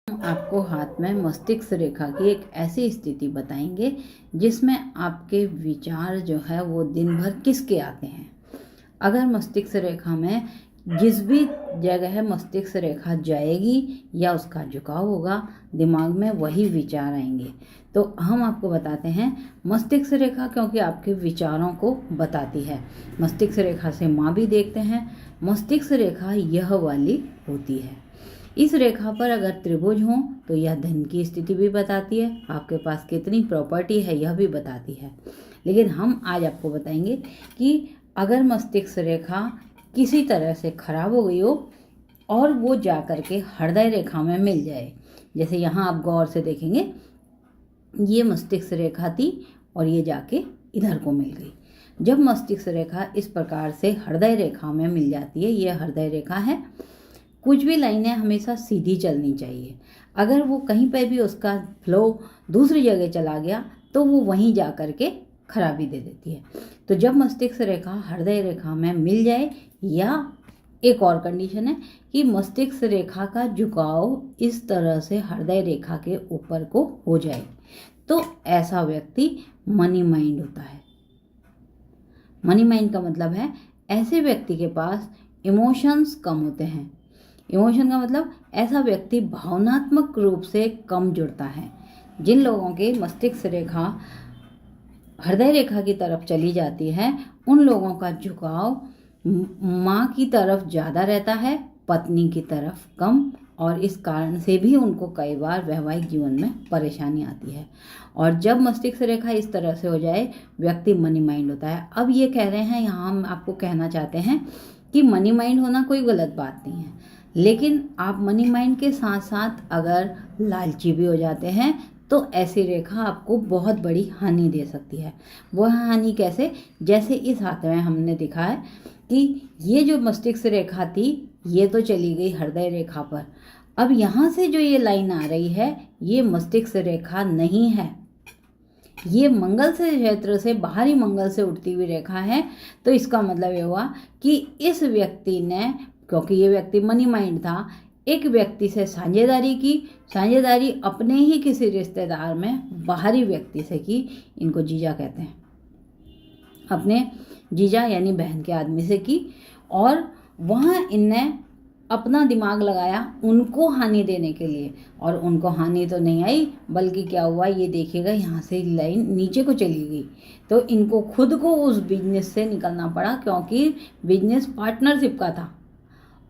आपको हाथ में मस्तिष्क रेखा की एक ऐसी स्थिति बताएंगे जिसमें आपके विचार जो है वो दिन भर किसके आते हैं। अगर मस्तिष्क रेखा में जिस भी जगह मस्तिष्क रेखा जाएगी या उसका झुकाव होगा, दिमाग में वही विचार आएंगे। तो हम आपको बताते हैं मस्तिष्क रेखा, क्योंकि आपके विचारों को बताती है। मस्तिष्क रेखा से माँ भी देखते हैं। मस्तिष्क रेखा यह वाली होती है। इस रेखा पर अगर त्रिभुज हो तो यह धन की स्थिति भी बताती है, आपके पास कितनी प्रॉपर्टी है यह भी बताती है। लेकिन हम आज आपको बताएंगे कि अगर मस्तिष्क रेखा किसी तरह से खराब हो गई हो और वो जा कर के हृदय रेखा में मिल जाए, जैसे यहाँ आप गौर से देखेंगे ये मस्तिष्क रेखा थी और ये जाके इधर को मिल गई। जब मस्तिष्क रेखा इस प्रकार से हृदय रेखा में मिल जाती है, ये हृदय रेखा है, कुछ भी लाइनें हमेशा सीधी चलनी चाहिए। अगर वो कहीं पर भी उसका फ्लो दूसरी जगह चला गया तो वो वहीं जा कर के खराबी दे देती है। तो जब मस्तिष्क रेखा हृदय रेखा में मिल जाए, या एक और कंडीशन है कि मस्तिष्क रेखा का झुकाव इस तरह से हृदय रेखा के ऊपर को हो जाए, तो ऐसा व्यक्ति मनी माइंड होता है। मनी माइंड का मतलब है ऐसे व्यक्ति के पास इमोशंस कम होते हैं। इमोशन का मतलब ऐसा व्यक्ति भावनात्मक रूप से कम जुड़ता है। जिन लोगों के मस्तिष्क रेखा हृदय रेखा की तरफ चली जाती है, उन लोगों का झुकाव माँ की तरफ ज़्यादा रहता है, पत्नी की तरफ कम, और इस कारण से भी उनको कई बार वैवाहिक जीवन में परेशानी आती है। और जब मस्तिष्क रेखा इस तरह से हो जाए, व्यक्ति मनी माइंड होता है। अब ये कह रहे हैं, यहाँ हम आपको कहना चाहते हैं कि मनी माइंड होना कोई गलत बात नहीं है, लेकिन आप मनी माइंड के साथ साथ अगर लालची भी हो जाते हैं तो ऐसी रेखा आपको बहुत बड़ी हानि दे सकती है। वह हानि कैसे? जैसे इस हाथ में हमने दिखा है कि ये जो मस्तिष्क रेखा थी ये तो चली गई हृदय रेखा पर। अब यहाँ से जो ये लाइन आ रही है ये मस्तिष्क रेखा नहीं है, ये मंगल से क्षेत्र से बाहरी मंगल से उठती हुई रेखा है। तो इसका मतलब ये हुआ कि इस व्यक्ति ने, क्योंकि ये व्यक्ति मनी माइंड था, एक व्यक्ति से साझेदारी की। साझेदारी अपने ही किसी रिश्तेदार में बाहरी व्यक्ति से की, इनको जीजा कहते हैं, अपने जीजा यानी बहन के आदमी से की, और वहाँ इनने अपना दिमाग लगाया उनको हानि देने के लिए। और उनको हानि तो नहीं आई, बल्कि क्या हुआ ये देखिएगा, यहाँ से लाइन नीचे को चली गई। तो इनको खुद को उस बिजनेस से निकलना पड़ा, क्योंकि बिजनेस पार्टनरशिप का था,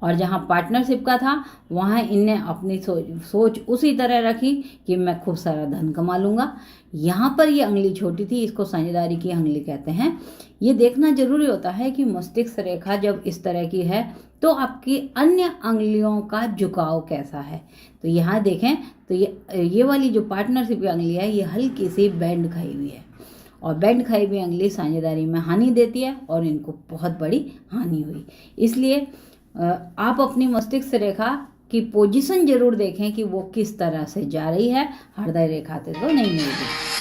और जहाँ पार्टनरशिप का था वहाँ इनने अपनी सोच उसी तरह रखी कि मैं खूब सारा धन कमा लूँगा। यहाँ पर ये अंगुली छोटी थी, इसको साझेदारी की अंगुली कहते हैं। ये देखना जरूरी होता है कि मस्तिष्क रेखा जब इस तरह की है तो आपकी अन्य अंगुलियों का झुकाव कैसा है। तो यहाँ देखें तो ये वाली जो पार्टनरशिप की अंगुली है ये हल्की सी बैंड खाई हुई है, और बैंड खाई हुई अंगुली साझेदारी में हानि देती है, और इनको बहुत बड़ी हानि हुई। इसलिए आप अपनी मस्तिष्क रेखा की पोजीशन जरूर देखें कि वो किस तरह से जा रही है, हृदय रेखा से तो नहीं मिलेगी।